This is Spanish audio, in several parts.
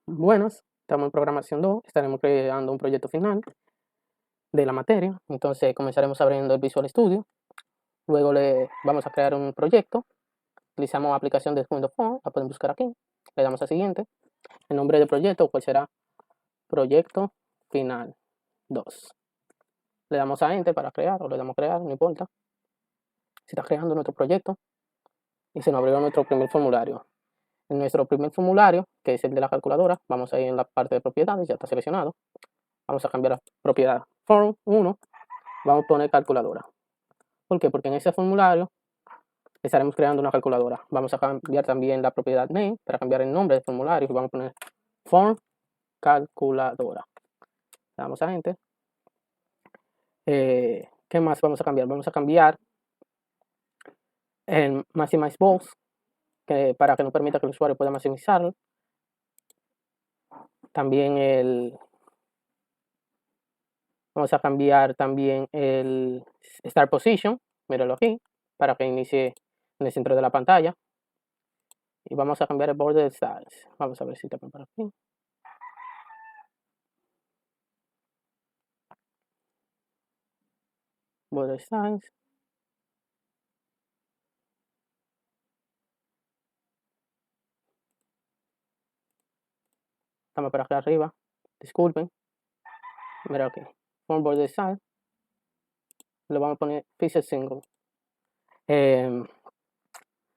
Buenas, estamos en programación 2, estaremos creando un proyecto final de la materia. Entonces comenzaremos abriendo el Visual Studio, luego le vamos a crear un proyecto, utilizamos aplicación de Windows Phone, la pueden buscar aquí, le damos a siguiente, el nombre del proyecto pues será Proyecto Final 2. Le damos a Enter para crear o le damos a crear, no importa. Se está creando nuestro proyecto y se nos abrió nuestro primer formulario. En nuestro primer formulario, que es el de la calculadora, vamos a ir en la parte de propiedades, ya está seleccionado. Vamos a cambiar la propiedad Form 1, vamos a poner calculadora. ¿Por qué? Porque en ese formulario estaremos creando una calculadora. Vamos a cambiar también la propiedad name para cambiar el nombre del formulario. Vamos a poner form calculadora. Le damos a enter. ¿Qué más vamos a cambiar? Vamos a cambiar el maximize box para que nos permita que el usuario pueda maximizarlo. También vamos a cambiar también el start position, míralo aquí, para que inicie en el centro de la pantalla. Y vamos a cambiar el border size. Vamos a ver si también por aquí. Border size. Estamos por acá arriba. Disculpen. Mira aquí. Form border size. Le vamos a poner pixel single.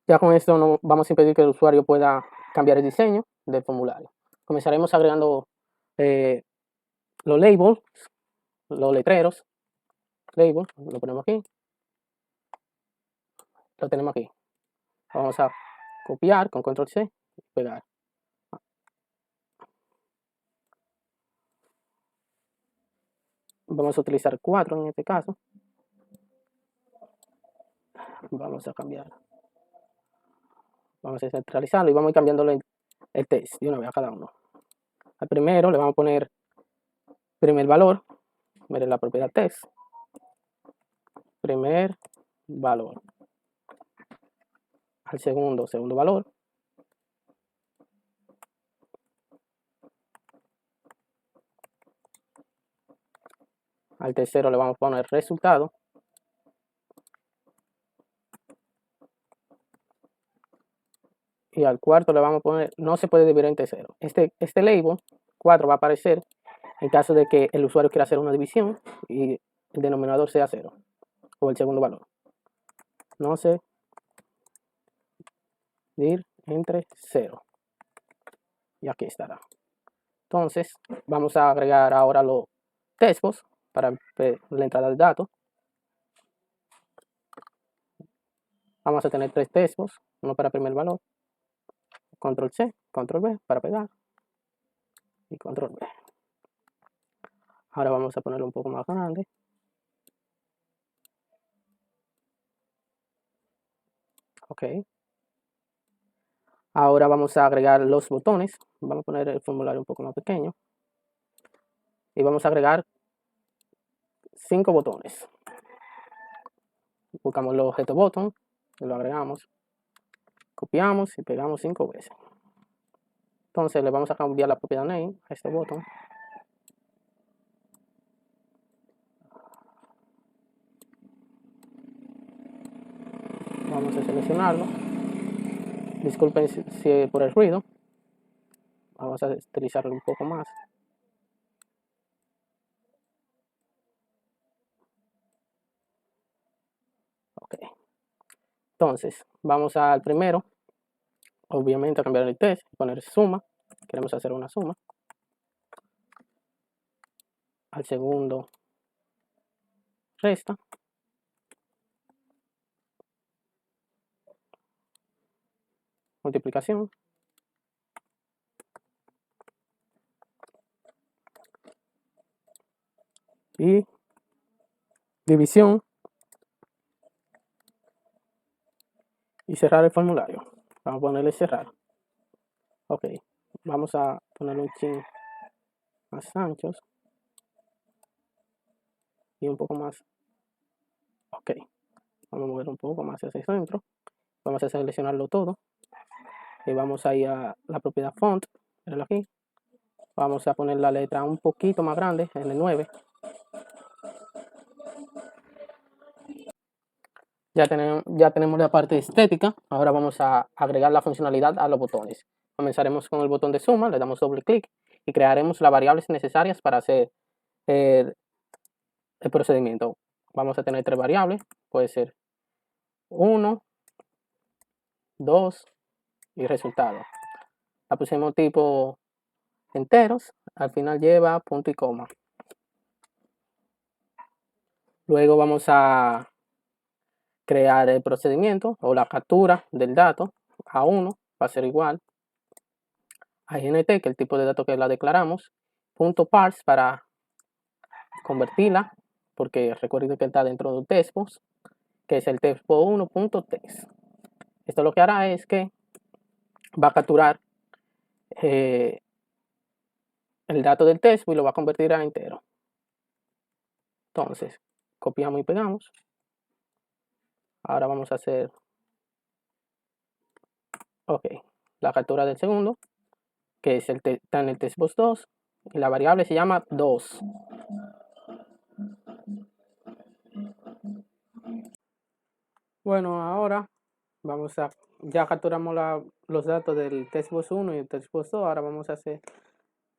Ya con esto no vamos a impedir que el usuario pueda cambiar el diseño del formulario. Comenzaremos agregando los labels, los letreros. Label, lo ponemos aquí. Lo tenemos aquí. Vamos a copiar con control C y pegar. Vamos a utilizar 4 en este caso. Vamos a cambiar. Vamos a centralizarlo y vamos a ir cambiándole el test de una vez a cada uno. Al primero le vamos a poner primer valor. Miren la propiedad test. Primer valor. Al segundo valor. Al tercero le vamos a poner resultado. Y al cuarto le vamos a poner, no se puede dividir entre cero. Este label 4 va a aparecer en caso de que el usuario quiera hacer una división y el denominador sea 0 o el segundo valor. No se dividir entre 0. Y aquí estará. Entonces vamos a agregar ahora los textos para la entrada de datos. Vamos a tener 3 textos, uno para primer valor, control C, control V para pegar y control V. Ahora vamos a ponerlo un poco más grande. Ok. Ahora vamos a agregar los botones. Vamos a poner el formulario un poco más pequeño. Y vamos a agregar 5 botones. Buscamos los objeto button y lo agregamos. Copiamos y pegamos 5 veces. Entonces le vamos a cambiar la propiedad name a este botón. Vamos a seleccionarlo. Disculpen si por el ruido. Vamos a utilizarlo un poco más. Ok. Entonces, vamos al primero. Obviamente a cambiar el test, poner suma. Queremos hacer una suma. Al segundo, resta. Multiplicación. Y división. Y cerrar el formulario. Vamos a ponerle cerrar. Ok. Vamos a ponerle un chin más anchos. Y un poco más. Ok. Vamos a mover un poco más hacia el centro. Vamos a seleccionarlo todo. Y vamos a ir a la propiedad font. Aquí. Vamos a poner la letra un poquito más grande, en el 9. Ya tenemos la parte estética. Ahora vamos a agregar la funcionalidad a los botones. Comenzaremos con el botón de suma, le damos doble clic y crearemos las variables necesarias para hacer el, el procedimiento. Vamos a tener 3 variables, puede ser 1, 2 y resultado. La pusimos tipo enteros, al final lleva punto y coma. Luego vamos a crear el procedimiento o la captura del dato a 1 va a ser igual a int, que es el tipo de dato que la declaramos, punto parse para convertirla, porque recuerden que está dentro de un textbox, que es el textbox1.text. Esto lo que hará es que va a capturar el dato del textbox y lo va a convertir a entero. Entonces, copiamos y pegamos. Ahora vamos a hacer, ok, la captura del segundo, que es está en el textbox2, y la variable se llama 2. Bueno, ahora ya capturamos los datos del textbox1 y el textbox2. Ahora vamos a hacer,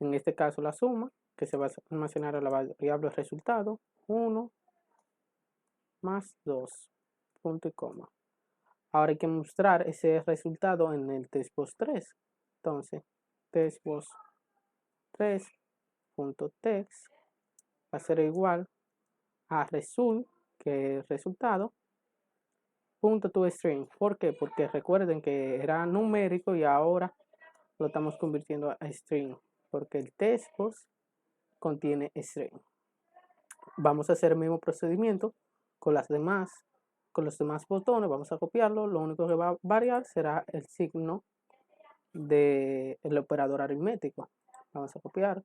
en este caso, la suma, que se va a almacenar a la variable resultado, 1 más 2, punto y coma. Ahora hay que mostrar ese resultado en el textbox3. Entonces, textbox3.text va a ser igual a result, que es resultado, punto to string. ¿Por qué? Porque recuerden que era numérico y ahora lo estamos convirtiendo a string, porque el textbox contiene string. Vamos a hacer el mismo procedimiento con los demás botones. Vamos a copiarlo. Lo único que va a variar será el signo del operador aritmético. Vamos a copiar.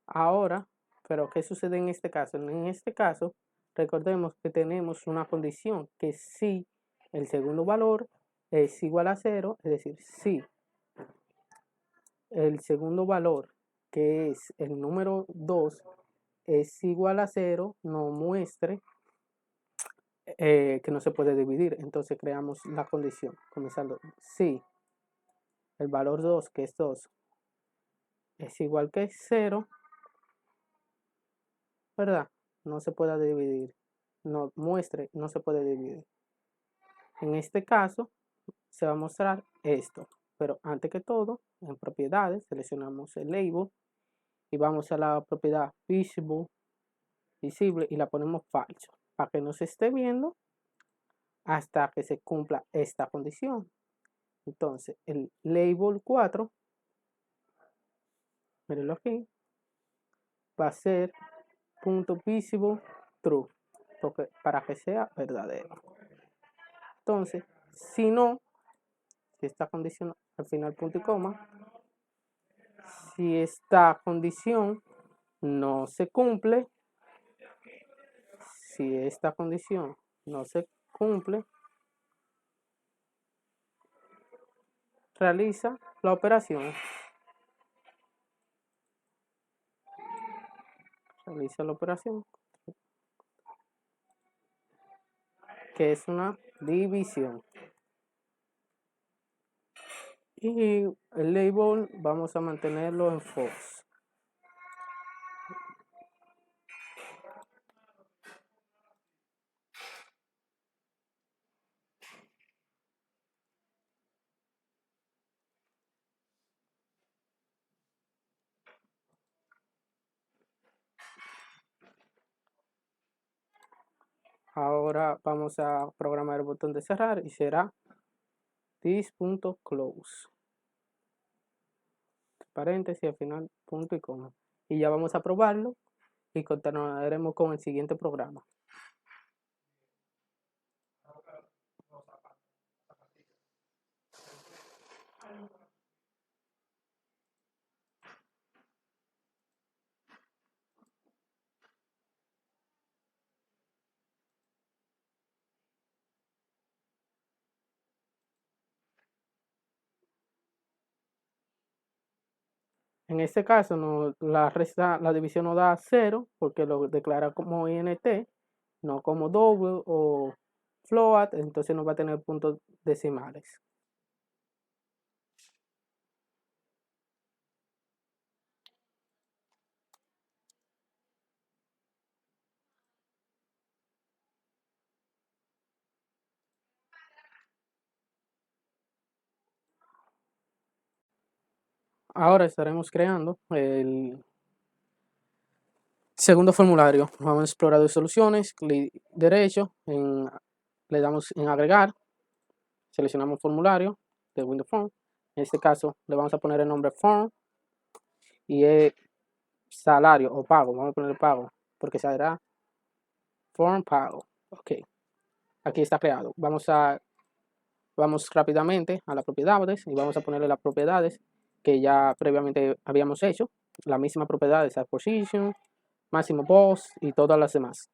Ahora, pero ¿qué sucede en este caso? En este caso, recordemos que tenemos una condición, que si el segundo valor es igual a 0, es decir, si el segundo valor, que es el número 2, es igual a 0, no muestre que no se puede dividir. Entonces creamos la condición, comenzando, si el valor 2, que es 2, es igual que 0, ¿verdad? No se puede dividir. No muestre, no se puede dividir. En este caso, se va a mostrar esto. Pero antes que todo, en propiedades, seleccionamos el label y vamos a la propiedad visible y la ponemos falso, para que no se esté viendo hasta que se cumpla esta condición. Entonces, el label 4, mírenlo aquí, va a ser .visible true, para que sea verdadero. Entonces, si no, si esta condición al final punto y coma, si esta condición no se cumple, si esta condición no se cumple, realiza la operación. Realiza la operación, que es una división. Y el label vamos a mantenerlo en false. Ahora vamos a programar el botón de cerrar y será this.close. paréntesis, al final, punto y coma. Y ya vamos a probarlo y continuaremos con el siguiente programa. En este caso, la división nos da 0 porque lo declara como INT, no como double o float, entonces no va a tener puntos decimales. Ahora estaremos creando el segundo formulario. Vamos a explorar de soluciones, clic derecho, le damos en agregar, seleccionamos formulario de Windows Form. En este caso le vamos a poner el nombre Form y es salario o pago. Vamos a poner pago porque será Form pago. Ok, aquí está creado. Vamos rápidamente a las propiedades y vamos a ponerle las propiedades que ya previamente habíamos hecho. La misma propiedad de position, máximo boss y todas las demás.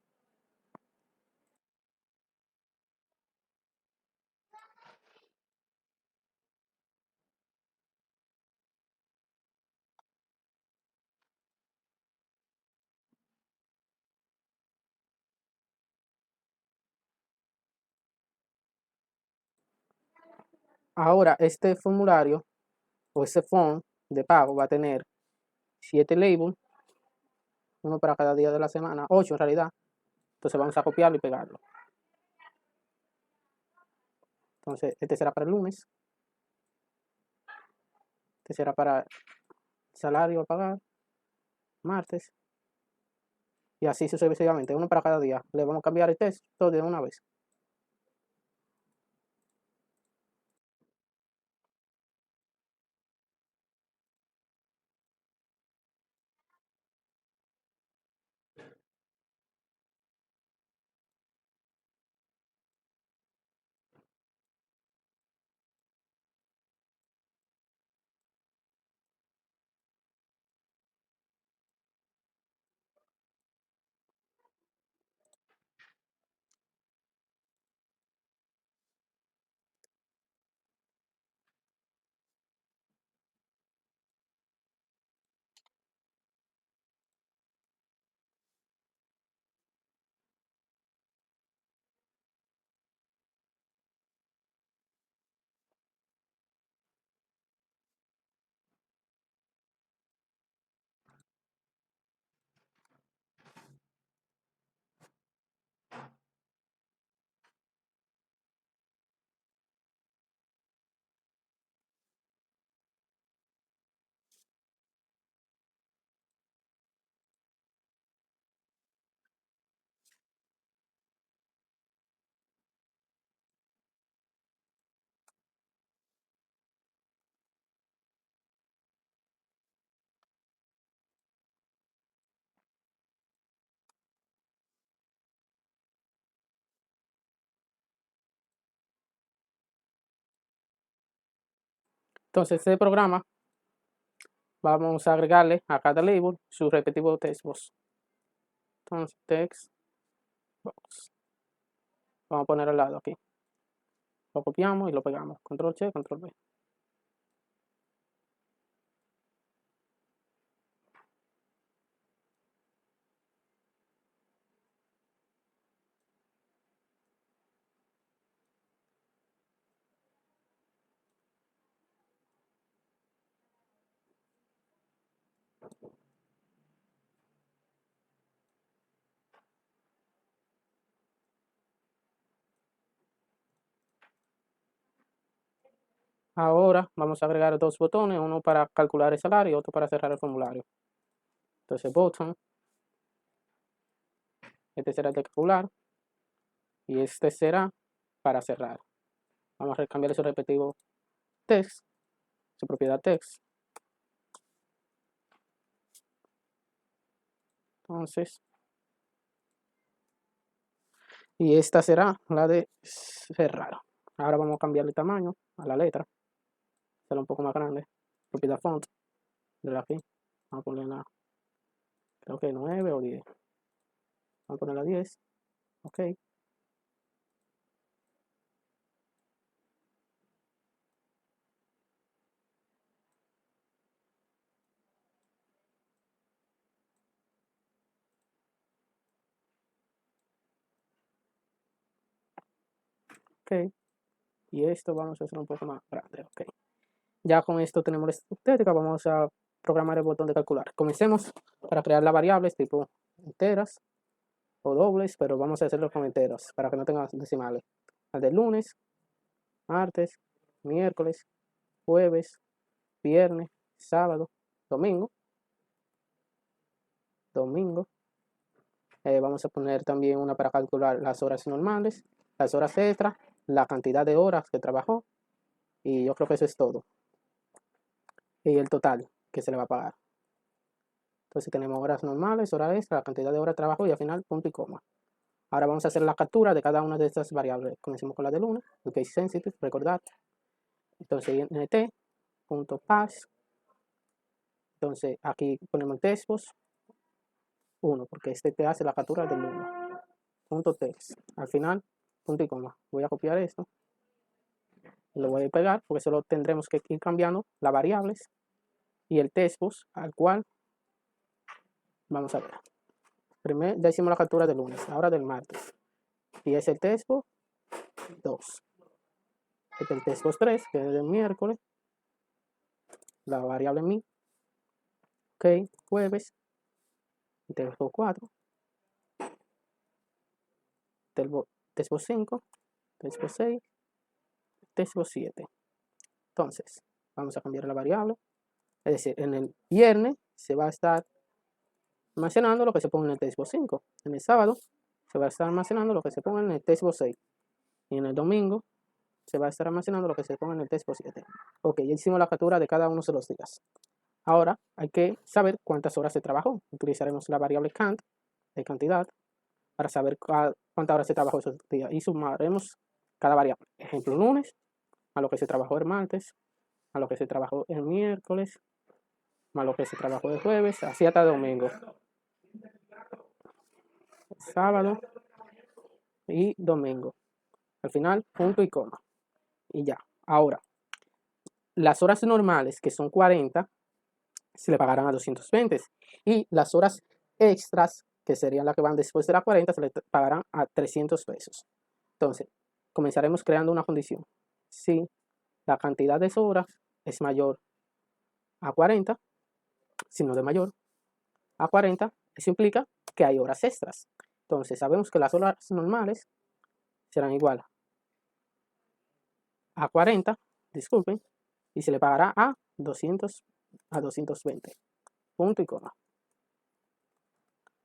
Ahora este formulario o ese form de pago va a tener 7 labels, uno para cada día de la semana, 8 en realidad. Entonces vamos a copiarlo y pegarlo. Entonces este será para el lunes, este será para salario a pagar, martes, y así sucesivamente, uno para cada día. Le vamos a cambiar el texto de una vez. Entonces este programa vamos a agregarle a cada label su respectivo text box. Entonces text box. Vamos a poner al lado aquí. Lo copiamos y lo pegamos. Control C, control V. Ahora vamos a agregar dos botones, uno para calcular el salario y otro para cerrar el formulario. Entonces button, este será el de calcular y este será para cerrar. Vamos a cambiar su respectivo text, su propiedad text. Entonces, y esta será la de cerrar. Ahora vamos a cambiar el tamaño a la letra. Será un poco más grande. Propiedad font. De aquí. Vamos a ponerla, creo que 9 o 10. Vamos a ponerla 10. Ok. Ok. Y esto vamos a hacer un poco más grande. Ok. Ya con esto tenemos la estética. Vamos a programar el botón de calcular. Comencemos para crear las variables tipo enteras o dobles, pero vamos a hacerlo con enteras para que no tengan decimales. Las de lunes, martes, miércoles, jueves, viernes, sábado, domingo. Vamos a poner también una para calcular las horas normales, las horas extra, la cantidad de horas que trabajó, y yo creo que eso es todo. Y el total que se le va a pagar. Entonces tenemos horas normales, horas extra, la cantidad de horas de trabajo y al final punto y coma. Ahora vamos a hacer la captura de cada una de estas variables. Comencemos con la de lunes, el case sensitive, recordar. Entonces int.pass. Entonces aquí ponemos el textbox 1, porque este te hace la captura del 1. Punto text. Al final, punto y coma. Voy a copiar esto. Lo voy a pegar porque solo tendremos que ir cambiando las variables y el textbox al cual vamos a ver. Primero ya hicimos la captura del lunes, ahora del martes. Y es el textbox 2. Este es el textbox 3, que es del miércoles. La variable mi. Ok, jueves. Textbox 4. Textbox 5. Textbox 6. Textbox 7. Entonces, vamos a cambiar la variable. Es decir, en el viernes se va a estar almacenando lo que se pone en el textbox 5. En el sábado se va a estar almacenando lo que se pone en el textbox 6. Y en el domingo se va a estar almacenando lo que se pone en el textbox 7. Ok, ya hicimos la captura de cada uno de los días. Ahora hay que saber cuántas horas se trabajó. Utilizaremos la variable count de cantidad para saber cuántas horas se trabajó esos días. Y sumaremos cada variable. Ejemplo, lunes, a lo que se trabajó el martes, a lo que se trabajó el miércoles, más lo que se trabajó el jueves, así hasta el domingo. Sábado y domingo. Al final, punto y coma. Y ya. Ahora, las horas normales, que son 40, se le pagarán a 220. Y las horas extras, que serían las que van después de las 40, se le pagarán a 300 pesos. Entonces, comenzaremos creando una condición. Si la cantidad de horas es mayor a 40, si no de mayor a 40, eso implica que hay horas extras. Entonces, sabemos que las horas normales serán igual a 40, disculpen, y se le pagará a 220. Punto y coma.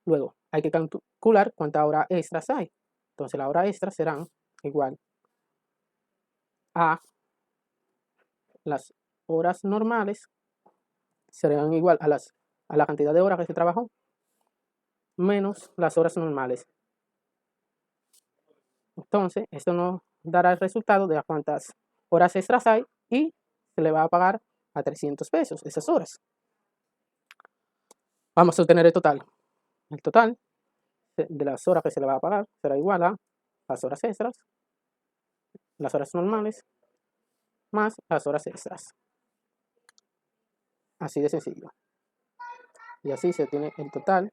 Luego, hay que calcular cuántas horas extras hay. Entonces, las horas extras serán igual a las horas normales, serán igual a la cantidad de horas que se trabajó, menos las horas normales. Entonces, esto nos dará el resultado de cuántas horas extras hay y se le va a pagar a 300 pesos esas horas. Vamos a obtener el total. El total de las horas que se le va a pagar será igual a las horas extras, las horas normales, más las horas extras. Así de sencillo. Y así se obtiene el total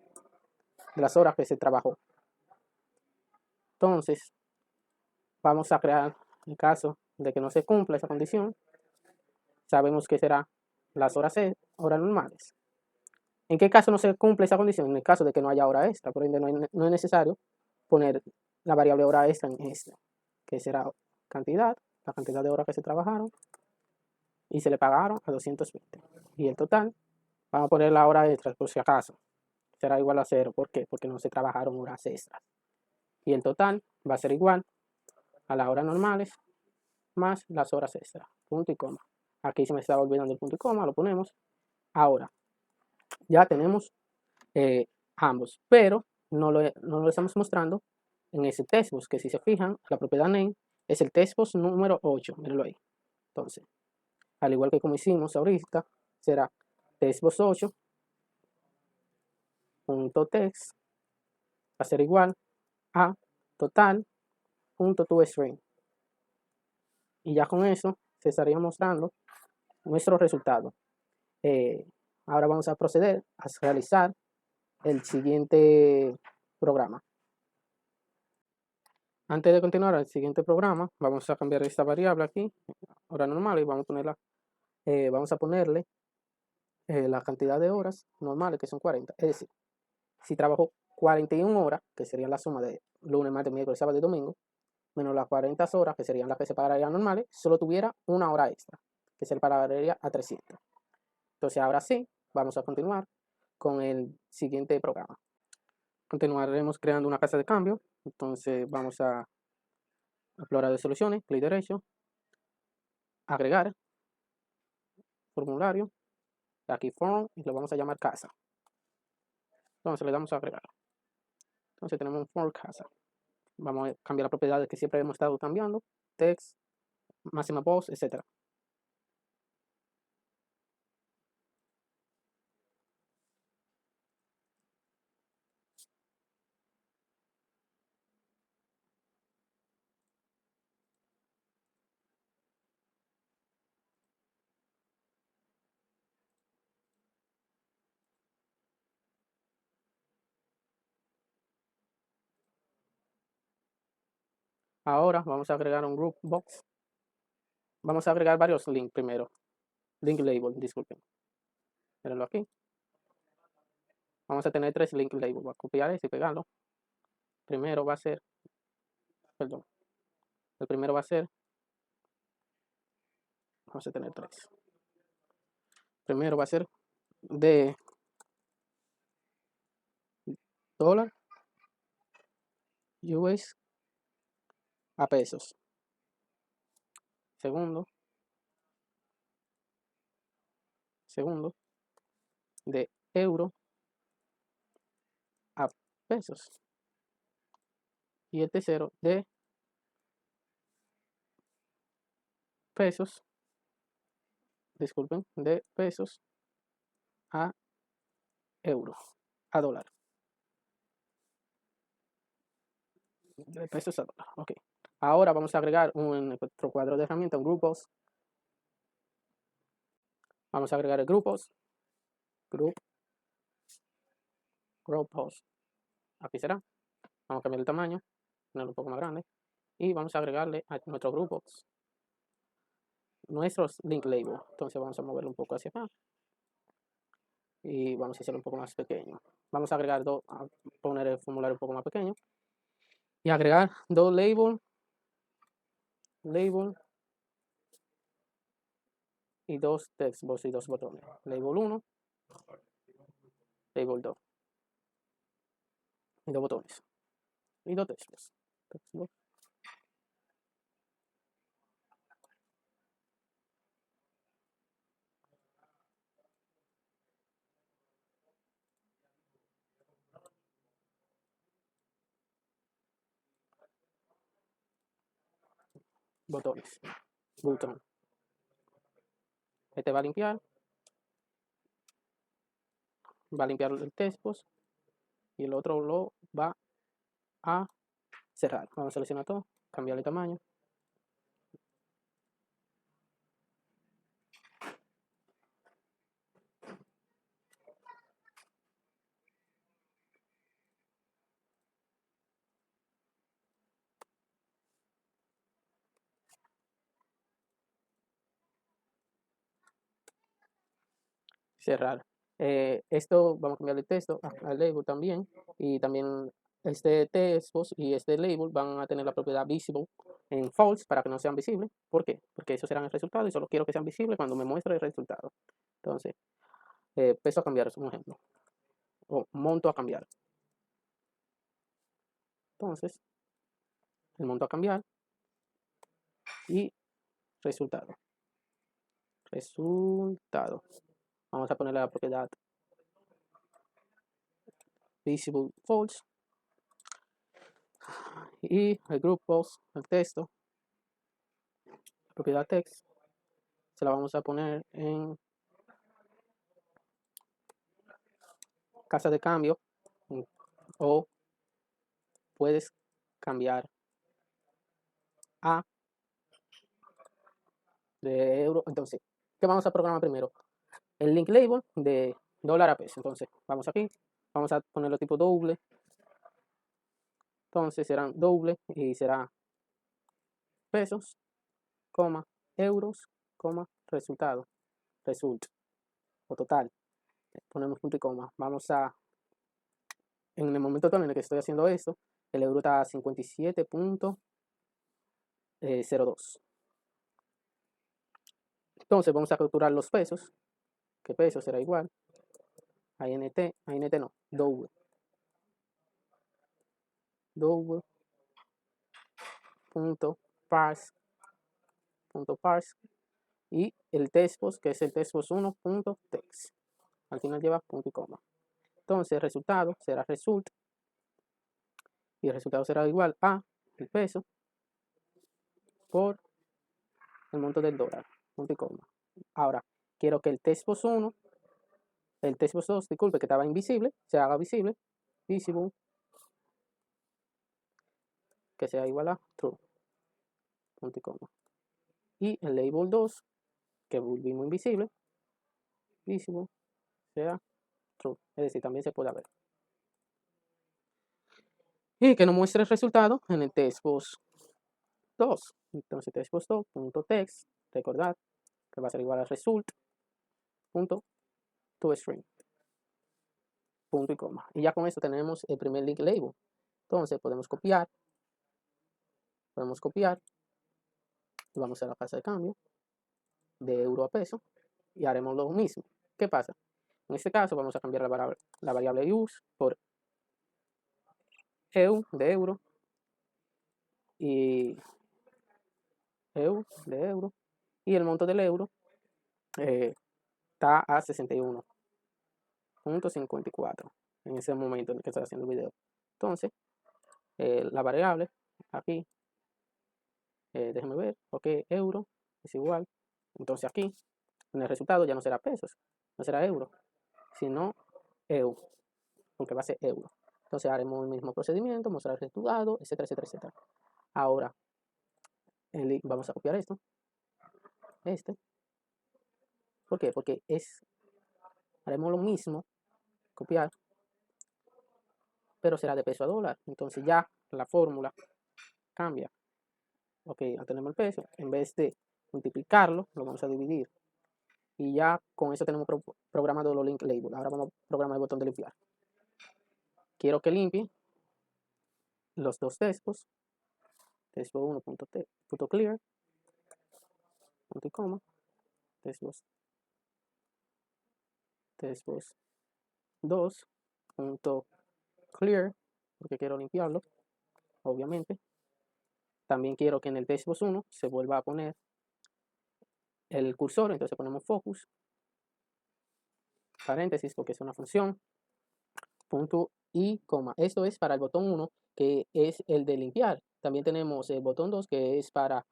de las horas que se trabajó. Entonces, vamos a crear, en caso de que no se cumpla esa condición, sabemos que será las horas normales. ¿En qué caso no se cumple esa condición? En el caso de que no haya hora extra, por ende no es necesario poner la variable hora extra en esta, que será cantidad, la cantidad de horas que se trabajaron y se le pagaron a 220. Y el total, vamos a poner la hora extra por si acaso, será igual a 0. ¿Por qué? Porque no se trabajaron horas extras. Y el total va a ser igual a las horas normales más las horas extras. Punto y coma. Aquí se me estaba olvidando el punto y coma, lo ponemos. Ahora, ya tenemos ambos, pero no lo estamos mostrando en ese textbook, que si se fijan, la propiedad name es el textbook número 8, mírenlo ahí. Entonces, al igual que como hicimos ahorita, será textbook 8.text va a ser igual a total.toString. Y ya con eso se estaría mostrando nuestro resultado. Ahora vamos a proceder a realizar el siguiente programa. Antes de continuar al siguiente programa, vamos a cambiar esta variable aquí, hora normal, y vamos a ponerle la cantidad de horas normales, que son 40. Es decir, si trabajo 41 horas, que serían la suma de lunes, martes, miércoles, sábado y domingo, menos las 40 horas, que serían las que se pagarían normales, solo tuviera una hora extra, que se le pagaría a 300. Entonces, ahora sí, vamos a continuar con el siguiente programa. Continuaremos creando una casa de cambio. Entonces, vamos a explorar de soluciones, clic derecho, agregar, formulario, aquí form, y lo vamos a llamar casa. Entonces, le damos a agregar. Entonces, tenemos un form casa. Vamos a cambiar las propiedades que siempre hemos estado cambiando, text, máxima post, etc. Ahora vamos a agregar un group box. Vamos a agregar varios links primero. Link label, disculpen. Mírenlo aquí. Vamos a tener 3 link label. Voy a copiar ese y pegarlo. Primero va a ser, perdón, el primero va a ser, vamos a tener 3. Primero va a ser de dólar US a pesos. Segundo, de euro a pesos. Y el tercero de pesos, disculpen, de pesos a euro, a dólar. De pesos a dólar, ok. Ahora vamos a agregar nuestro cuadro de herramientas, un grupos. Vamos a agregar el grupos, grupos. Aquí será. Vamos a cambiar el tamaño, ponerlo un poco más grande. Y vamos a agregarle a nuestros grupos nuestros link label. Entonces vamos a moverlo un poco hacia acá. Y vamos a hacerlo un poco más pequeño. Vamos a agregar a poner el formulario un poco más pequeño. Y agregar dos label y dos textbox y dos botones. Label 1, label 2. Y dos botones. Y dos textbox. Botones. Button. Este va a limpiar el textbox y el otro lo va a cerrar. Vamos a seleccionar todo, cambiar el tamaño. Cerrar. Esto vamos a cambiar el texto al label también, y también este textbox y este label van a tener la propiedad visible en false para que no sean visibles. ¿Por qué? Porque esos serán el resultado y solo quiero que sean visibles cuando me muestre el resultado. Entonces, peso a cambiar es un ejemplo, o monto a cambiar. Entonces, el monto a cambiar y resultado. Vamos a ponerle la propiedad visible false. Y el group post, el texto, la propiedad text, se la vamos a poner en casa de cambio, o puedes cambiar a de euro. Entonces, ¿qué vamos a programar primero? El link label de dólar a peso. Entonces, vamos aquí, vamos a ponerlo tipo doble. Entonces serán doble y será pesos, coma, euros, coma, resultado, result o total. Ponemos punto y coma. Vamos a, en el momento actual en el que estoy haciendo esto, el euro está a 57.02. Entonces vamos a capturar los pesos, que pesos será igual a INT no, double, double punto parse y el textpost, que es el textpost1.text. Al final lleva punto y coma. Entonces el resultado será result y el resultado será igual a el peso por el monto del dólar, punto y coma. Ahora quiero que el textpost1, el textpost2, disculpe, que estaba invisible, se haga visible, visible, que sea igual a true, punto y coma. Y el label 2, que volvimos invisible, visible, sea true, es decir, también se puede ver. Y que nos muestre el resultado en el textpost2. Entonces textpost2.text, recordad que va a ser igual a result.toString, punto y coma. Y ya con esto tenemos el primer link label. Entonces podemos copiar y vamos a la casa de cambio de euro a peso y haremos lo mismo. ¿Qué pasa? En este caso vamos a cambiar la variable use por EU de euro y EU de euro, y el monto del euro está a 61.54 en ese momento en el que estoy haciendo el video. Entonces la variable aquí, déjenme ver, ok, euro es igual, entonces aquí en el resultado ya no será pesos, no será euro, sino EU, porque va a ser euro. Entonces haremos el mismo procedimiento, mostrar el resultado, etcétera, etcétera, etcétera. Ahora vamos a copiar esto, ¿por qué? Porque haremos lo mismo, copiar, pero será de peso a dólar. Entonces ya la fórmula cambia. Ok, ya tenemos el peso, en vez de multiplicarlo, lo vamos a dividir. Y ya con eso tenemos programado los link label. Ahora vamos a programar el botón de limpiar. Quiero que limpie los dos textos, textpost1.clear, punto y coma, textpost2.clear, porque quiero limpiarlo, obviamente. También quiero que en el textpost1 se vuelva a poner el cursor, entonces ponemos focus, paréntesis, porque es una función, punto y coma. Esto es para el botón 1, que es el de limpiar. También tenemos el botón 2, que es para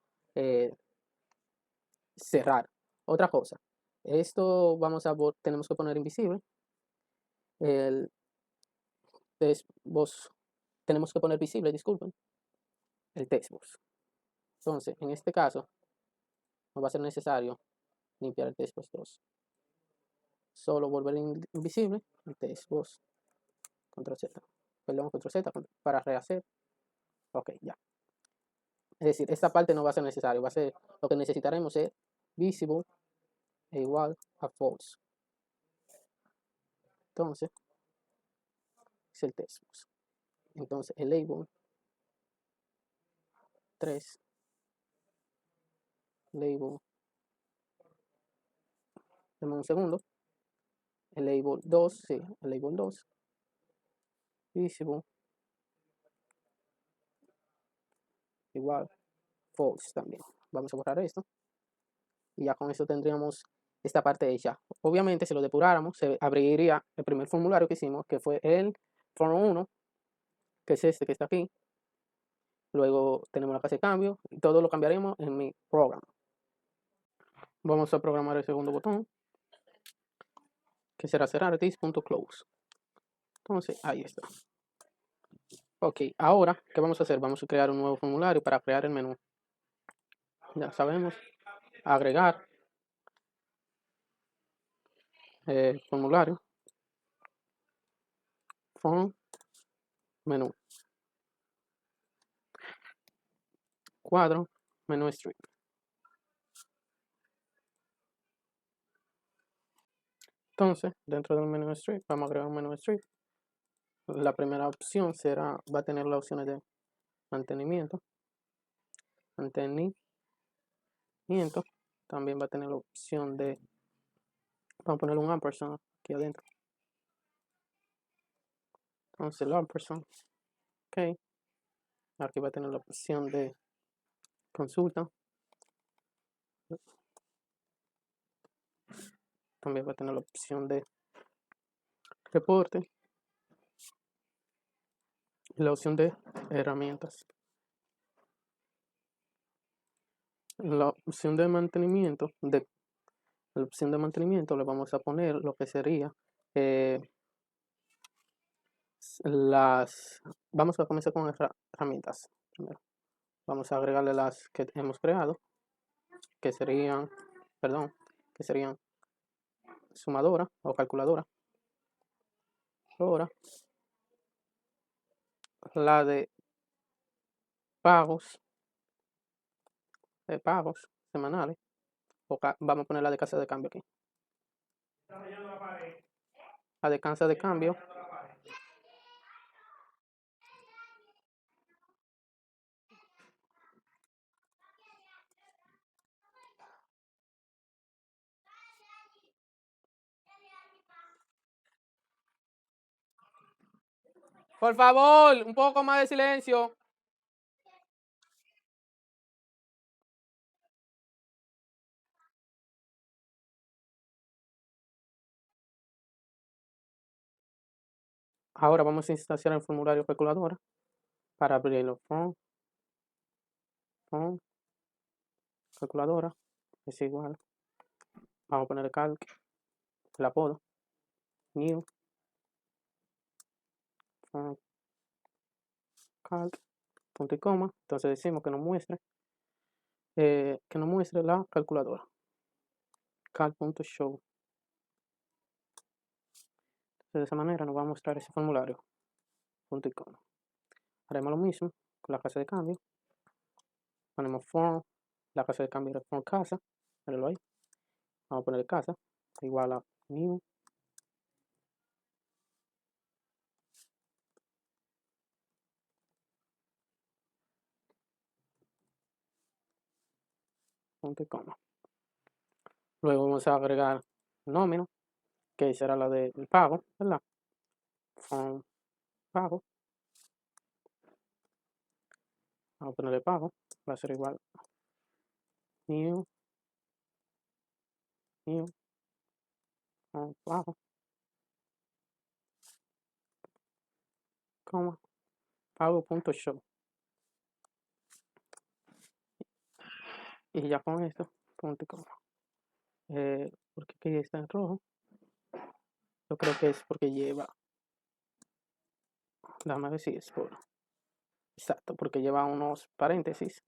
cerrar. Otra cosa, esto tenemos que poner invisible. El textbox, tenemos que poner visible, disculpen, el textbox. Entonces, en este caso, no va a ser necesario limpiar el textbox 2. Solo volver invisible el textbox, control Z, perdón, control Z para rehacer. Ok, ya. Es decir, esta parte no va a ser necesario, va a ser, lo que necesitaremos es visible e igual a false. Entonces, es el textbox. Entonces, el label 3, label, dame un segundo, el label 2, sí, el label 2, visible, igual, false también. Vamos a borrar esto y ya con eso tendríamos esta parte hecha. Obviamente, si lo depuráramos, se abriría el primer formulario que hicimos, que fue el form 1, que es este que está aquí. Luego tenemos la casa de cambio y todo lo cambiaremos en mi programa. Vamos a programar el segundo botón, que será cerrar this.close. Entonces, ahí está. Ok, ahora, ¿qué vamos a hacer? Vamos a crear un nuevo formulario para crear el menú. Ya sabemos, agregar formulario, form, menú, cuadro, menú strip. Entonces, dentro del menú strip, vamos a agregar un menú strip. La primera opción va a tener las opciones de mantenimiento, también va a tener la opción de, vamos a poner un ampersand aquí adentro. Entonces el ampersand, ok, aquí va a tener la opción de consulta, también va a tener la opción de reporte y la opción de herramientas. La opción de mantenimiento, le vamos a poner lo que sería vamos a comenzar con herramientas primero. Vamos a agregarle las que hemos creado, que serían sumadora o calculadora. Ahora, la de pagos semanales, vamos a poner la de casa de cambio aquí. La de casa de cambio. Por favor, un poco más de silencio. Ahora vamos a instanciar el formulario calculadora para abrirlo. Calculadora es igual. Vamos a poner el calc, el apodo, new, calc, punto y coma. Entonces decimos que nos muestre la calculadora. Cal.show. De esa manera nos va a mostrar ese formulario. Punto y coma. Haremos lo mismo con la casa de cambio. Ponemos form, la casa de cambio era form casa. Míralo ahí. Vamos a poner casa igual a new. Punto y coma. Luego vamos a agregar nómina, que será la del pago, ¿verdad? Form pago. Vamos a ponerle pago. Va a ser igual new, pago, coma, pago.show. Y ya con esto, punto y coma. Porque aquí está en rojo. Yo creo que es porque lleva. Déjame ver si es por. Exacto, porque lleva unos paréntesis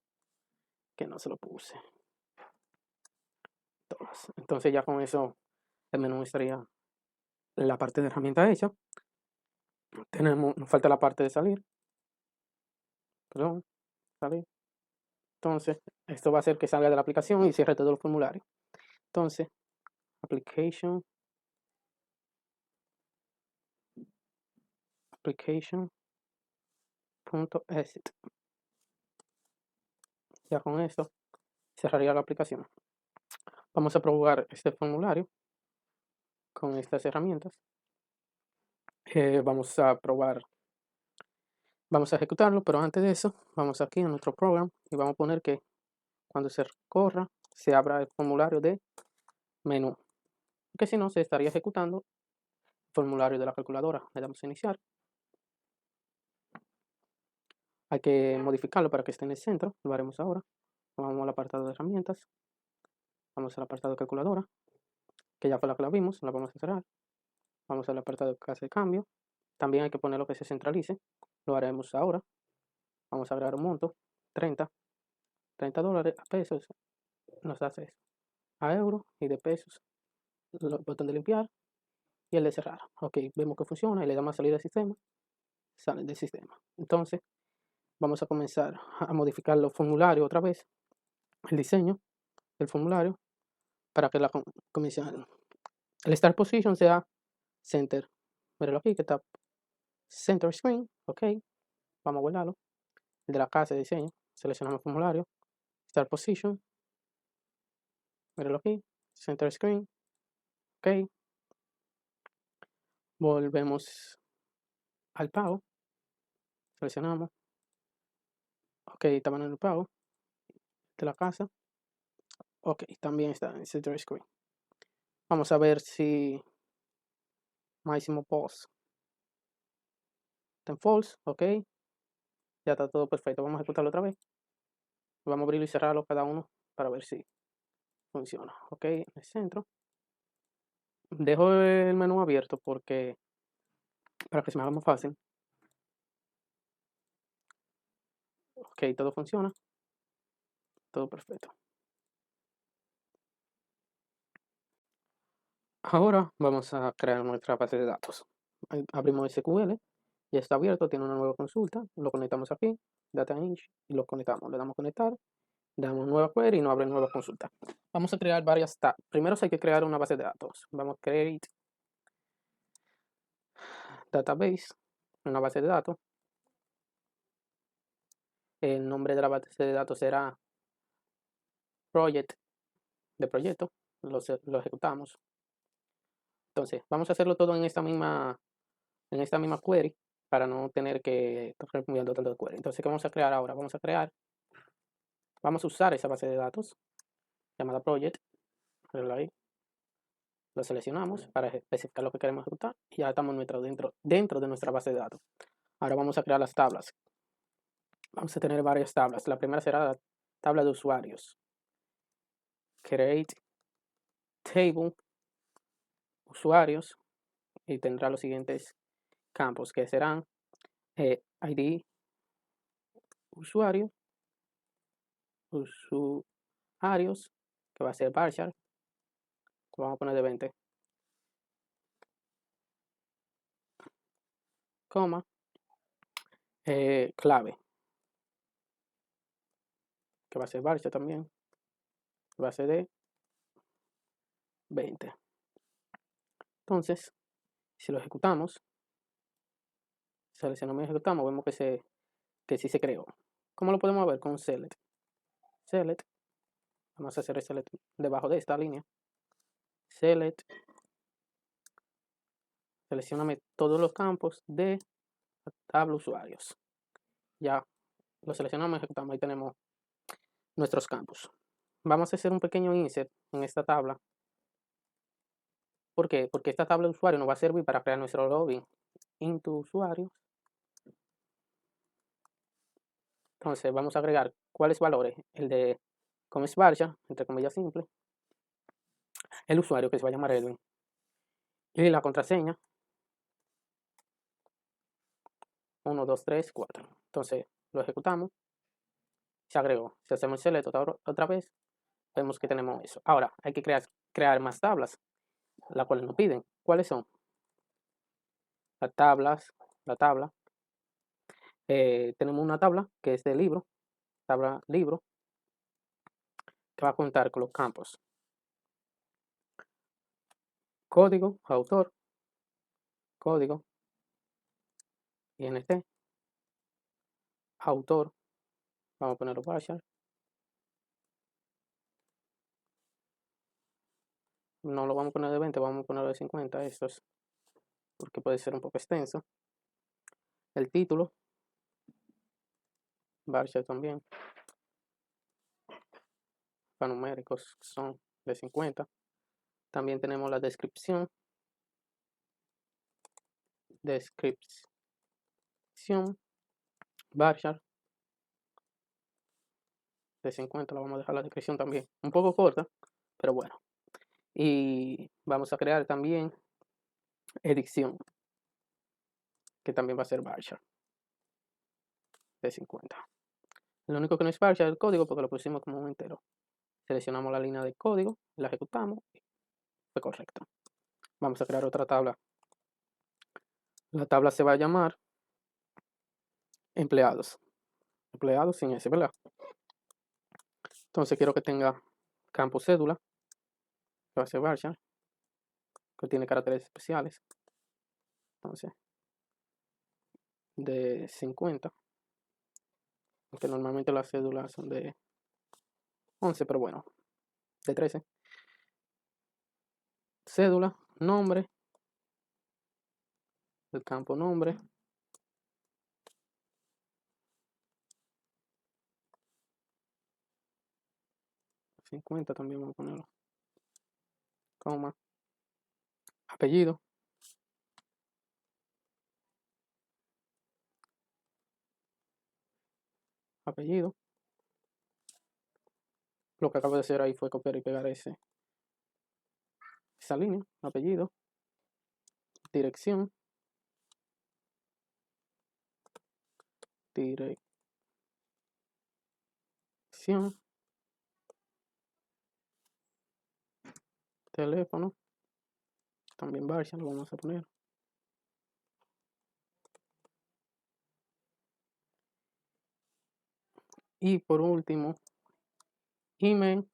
que no se lo puse. Entonces ya con eso el menú estaría la parte de herramienta hecha. Nos falta la parte de salir. Perdón, salir. Entonces, esto va a hacer que salga de la aplicación y cierre todo el formulario. Entonces, application, application.exit. Ya con esto cerraría la aplicación. Vamos a probar este formulario con estas herramientas. Vamos a ejecutarlo, pero antes de eso, vamos aquí a nuestro programa y vamos a poner que cuando se corra, se abra el formulario de menú. Porque si no, se estaría ejecutando el formulario de la calculadora. Le damos a iniciar. hay que modificarlo para que esté en el centro. Lo haremos ahora. Vamos al apartado de herramientas. Vamos al apartado de calculadora, que ya fue la que la vimos. La vamos a cerrar. Vamos al apartado de casa de cambio. También hay que poner lo que se centralice. Lo haremos ahora. Vamos a agregar un monto. 30. $30 a pesos. Nos hace eso. A euros y de pesos. El botón de limpiar y el de cerrar. Ok, vemos que funciona y le damos a salir del sistema. Salen del sistema. Entonces, vamos a comenzar a modificar los formularios otra vez. El diseño del formulario para que la comisión, el start position sea center. Míralo aquí que está center screen. Ok, vamos a guardarlo. El de la casa de diseño. Seleccionamos el formulario. Start position. Míralo aquí. Center screen. Ok. Volvemos al pago. Seleccionamos. Ok, tamaño del pago de la casa. Ok, también está en center screen. Vamos a ver si máximo pause está en false. Ok, ya está todo perfecto. Vamos a ejecutarlo otra vez. Vamos a abrirlo y cerrarlo cada uno para ver si funciona. Ok, en el centro. Dejo el menú abierto porque para que se me haga más fácil. Ok, todo funciona. Todo perfecto. Ahora vamos a crear nuestra base de datos. Abrimos SQL, ya está abierto, tiene una nueva consulta, lo conectamos aquí, Data Eng, y lo conectamos. Le damos conectar, le damos nueva query y nos abre nueva consulta. Vamos a crear varias tabs. Primero hay que crear una base de datos. Vamos a create database, una base de datos. El nombre de la base de datos será project, de proyecto. Lo ejecutamos. Entonces, vamos a hacerlo todo en esta misma query para no tener que estar enviando tanto de query. Entonces, ¿qué vamos a crear ahora? Vamos a usar esa base de datos llamada project. Ahí, lo seleccionamos para especificar lo que queremos ejecutar y ya estamos dentro de nuestra base de datos. Ahora vamos a crear las tablas. Vamos a tener varias tablas. La primera será la tabla de usuarios. Create table usuarios y tendrá los siguientes campos que serán ID usuario, usuarios, que va a ser varchar, vamos a poner de 20, coma, clave, que va a ser varchar también, que va a ser de 20. Entonces, si lo ejecutamos, seleccionamos y ejecutamos, vemos que sí se creó. ¿Cómo lo podemos ver? Con select. Select, vamos a hacer el select debajo de esta línea. Select, seleccioname todos los campos de la tabla usuarios. Ya lo seleccionamos y ejecutamos. Ahí tenemos nuestros campos. Vamos a hacer un pequeño insert en esta tabla. ¿Por qué? Porque esta tabla de usuario nos va a servir para crear nuestro login into usuarios. Entonces vamos a agregar cuáles valores. El de como es varchar, entre comillas simple. El usuario que se va a llamar Edwin. Y la contraseña. 1, 2, 3, 4. Entonces lo ejecutamos. Se agregó. Si hacemos select otra vez, vemos que tenemos eso. Ahora hay que crear más tablas, las cuales nos piden. ¿Cuáles son? La tabla. Tenemos una tabla que es de libro, tabla libro, que va a contar con los campos código, autor, código, INT, autor, vamos a ponerlo partial, no lo vamos a poner de 20, vamos a ponerlo de 50, estos, porque puede ser un poco extenso. El título, partial también, numéricos son de 50. También tenemos la descripción, partial, de 50, la vamos a dejar la descripción también. Un poco corta, pero bueno. Y vamos a crear también edición, que también va a ser varchar de 50. Lo único que no es varchar es el código porque lo pusimos como un entero. Seleccionamos la línea de código, la ejecutamos y fue correcto. Vamos a crear otra tabla. La tabla se va a llamar empleados. Empleados sin S, ¿verdad? Entonces quiero que tenga campo cédula, que va a ser varchar, que tiene caracteres especiales. Entonces, de 50, aunque normalmente las cédulas son de 11, pero bueno, de 13. Cédula, nombre, el campo nombre, 50 también vamos a ponerlo, coma, apellido, apellido. Lo que acabo de hacer ahí fue copiar y pegar esa línea, apellido, dirección, dirección, teléfono, también varchar lo vamos a poner. Y por último, email.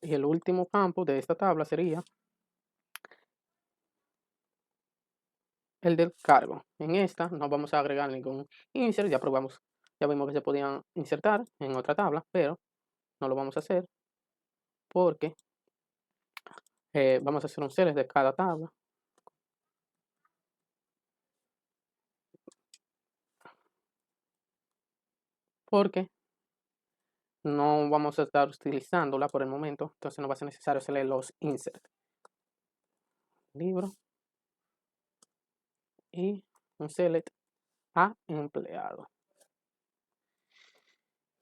Y el último campo de esta tabla sería el del cargo. En esta no vamos a agregar ningún insert, ya probamos, ya vimos que se podían insertar en otra tabla, pero no lo vamos a hacer porque vamos a hacer un select de cada tabla. Porque no vamos a estar utilizándola por el momento, entonces no va a ser necesario hacerle los insert. Libro y un select a empleado.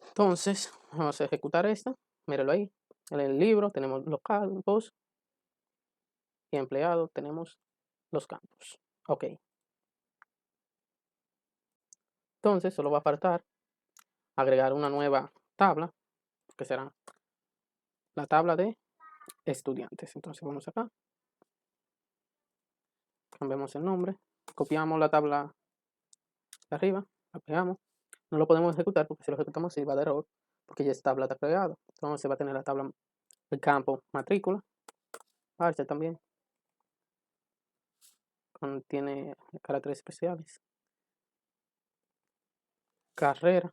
Entonces vamos a ejecutar esto, míralo ahí. En el libro tenemos los campos y empleado tenemos los campos. Ok. Entonces solo va a faltar agregar una nueva tabla, que será la tabla de estudiantes. Entonces vamos acá, cambiamos el nombre, copiamos la tabla de arriba, la pegamos. No lo podemos ejecutar porque si lo ejecutamos sí va a dar error, porque ya esta tabla está pegada. Entonces va a tener la tabla, el campo matrícula, marcha también, contiene caracteres especiales, carrera,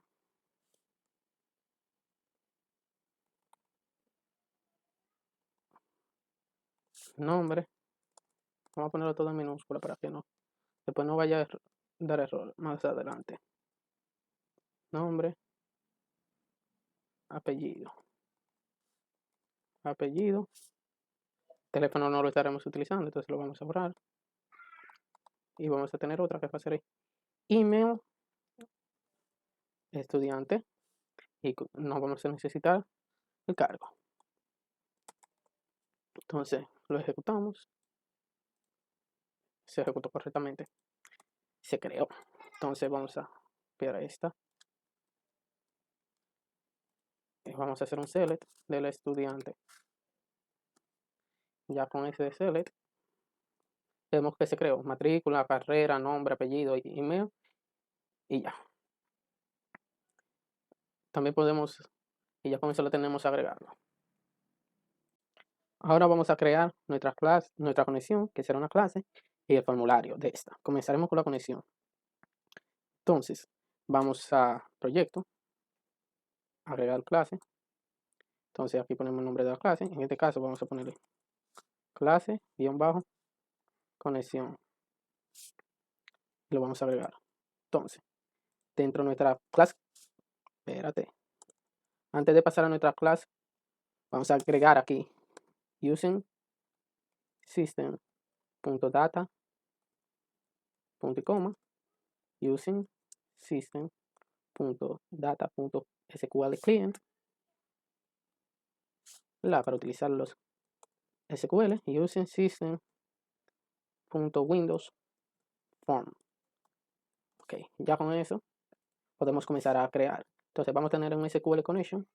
nombre. Vamos a ponerlo todo en minúscula para que no, después no vaya a dar error más adelante. Nombre, apellido, apellido. Teléfono no lo estaremos utilizando, entonces lo vamos a borrar. Y vamos a tener otra que va a ser email, estudiante. Y no vamos a necesitar el cargo. Entonces lo ejecutamos. Se ejecutó correctamente. Se creó. Entonces vamos a copiar esta. Y vamos a hacer un select del estudiante. Ya con ese select vemos que se creó matrícula, carrera, nombre, apellido y email. Y ya. También podemos, y ya con eso lo tenemos agregado. Ahora vamos a crear nuestra clase, nuestra conexión, que será una clase, y el formulario de esta. Comenzaremos con la conexión. Entonces, vamos a proyecto, agregar clase. Entonces aquí ponemos el nombre de la clase. En este caso vamos a ponerle clase, guión bajo, conexión. Lo vamos a agregar. Entonces, dentro de nuestra clase, espérate. Antes de pasar a nuestra clase, vamos a agregar aquí using system.data punto y coma, using system.data.sql client, para utilizar los SQL, using system.windows form. Ok, ya con eso podemos comenzar a crear. Entonces vamos a tener un SQL connection,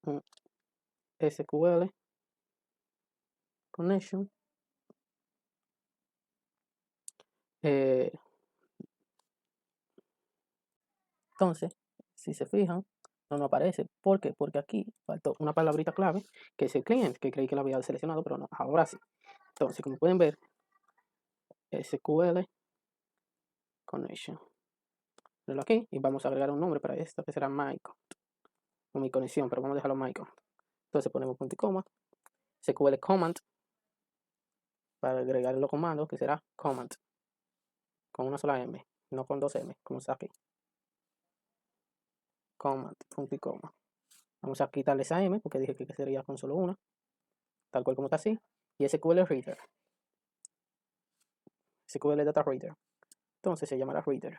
un SQL connection. Entonces, si se fijan, no nos aparece. ¿Por qué? Porque aquí faltó una palabrita clave, que es el cliente, que creí que lo había seleccionado, pero no, ahora sí. Entonces, como pueden ver, SQL connection. Ponlo aquí y vamos a agregar un nombre para esto, que será mycont, o mi conexión, pero vamos a dejarlo mycont. Entonces ponemos punto y coma, SQL command, para agregar los comandos, que será command, con una sola M, no con dos M, como está aquí. Command, punto y coma. Vamos a quitarle esa M, porque dije que sería con solo una, tal cual como está así. Y SQL reader, SQL data reader. Entonces se llamará reader,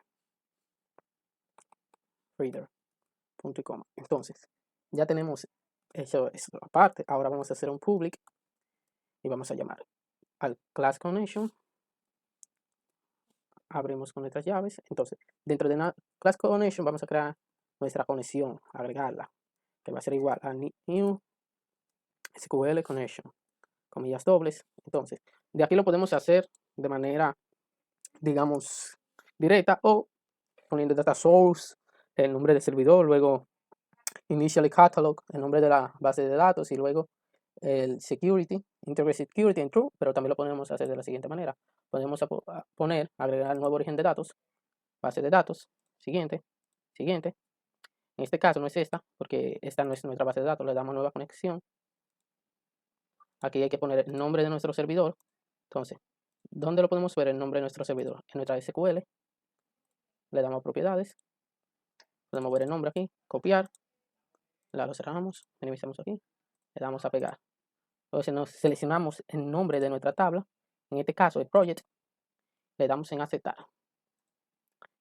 punto y coma. Entonces, ya tenemos eso aparte. Ahora vamos a hacer un public y vamos a llamar al class connection. Abrimos con nuestras llaves. Entonces, dentro de una class connection vamos a crear nuestra conexión, agregarla, que va a ser igual a new SQL connection, comillas dobles. Entonces, de aquí lo podemos hacer de manera, digamos, directa, o poniendo data source, el nombre del servidor, luego initially catalog, el nombre de la base de datos, y luego el security, integrate security en true, pero también lo podemos hacer de la siguiente manera. Podemos poner, agregar el nuevo origen de datos, base de datos, siguiente. En este caso no es esta, porque esta no es nuestra base de datos, le damos nueva conexión. Aquí hay que poner el nombre de nuestro servidor. Entonces, ¿dónde lo podemos ver el nombre de nuestro servidor? En nuestra SQL, le damos propiedades, podemos ver el nombre aquí, copiar, lo cerramos, minimizamos aquí, le damos a pegar. Entonces nos seleccionamos el nombre de nuestra tabla, en este caso el project, le damos en aceptar.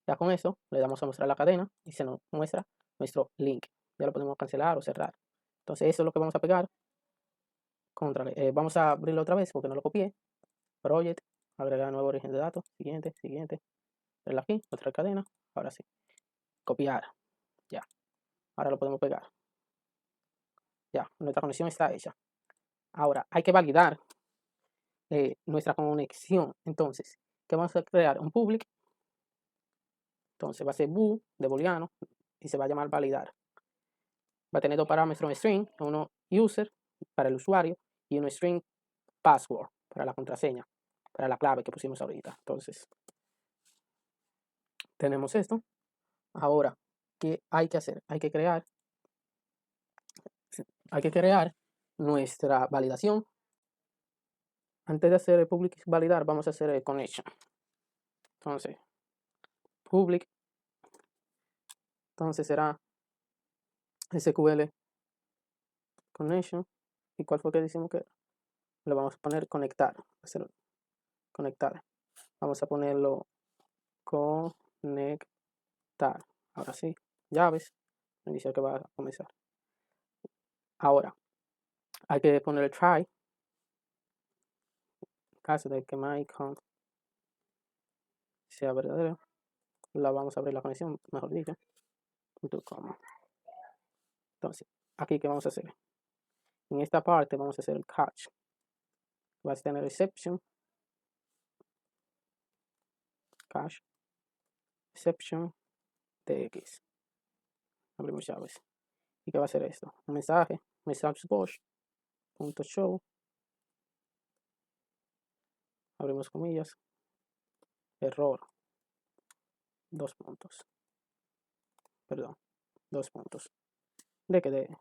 Ya con eso le damos a mostrar la cadena y se nos muestra nuestro link. Ya lo podemos cancelar o cerrar. Entonces eso es lo que vamos a pegar. Vamos a abrirlo otra vez porque no lo copié. Project, agregar nuevo origen de datos, siguiente, verlo aquí, otra cadena, ahora sí, copiar, ya, ahora lo podemos pegar, ya, nuestra conexión está hecha. Ahora hay que validar nuestra conexión. Entonces, ¿qué vamos a crear? Un public. Entonces va a ser bool de booleano y se va a llamar validar. Va a tener dos parámetros en string, uno user para el usuario y uno string password para la contraseña, para la clave que pusimos ahorita. Entonces, tenemos esto. Ahora, ¿qué hay que hacer? Hay que crear nuestra validación. Antes de hacer el public validar, vamos a hacer el connection. Entonces, public, entonces será SQL connection. ¿Y cuál fue que decimos que le vamos a poner conectar? Conectar. Vamos a ponerlo conectar. Ahora sí, llaves. Iniciar que va a comenzar. Ahora, hay que poner el try. En caso de que my count sea verdadero, la vamos a abrir la conexión, mejor dicho. Entonces, aquí que vamos a hacer. En esta parte vamos a hacer el catch. Va a tener exception. Cache. Exception TX. Abrimos llaves. ¿Y qué va a hacer esto? Un mensaje. Message box. Punto show. Abrimos comillas. Error. 2 puntos. Perdón. 2 puntos. De que de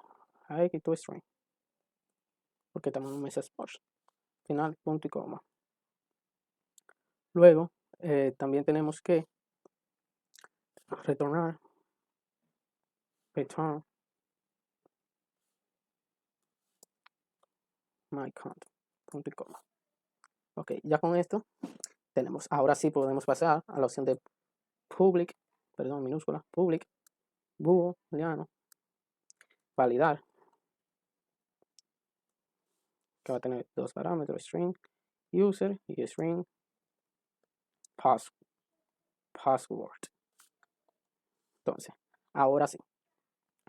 AX to string. Porque tenemos un message box. Final, punto y coma. Luego, también tenemos que retornar. Return my count. Punto y coma. Ok, ya con esto tenemos. Ahora sí podemos pasar a la opción de public, perdón, minúscula, public, booleano, validar, que va a tener dos parámetros, string user y string password. Entonces, ahora sí,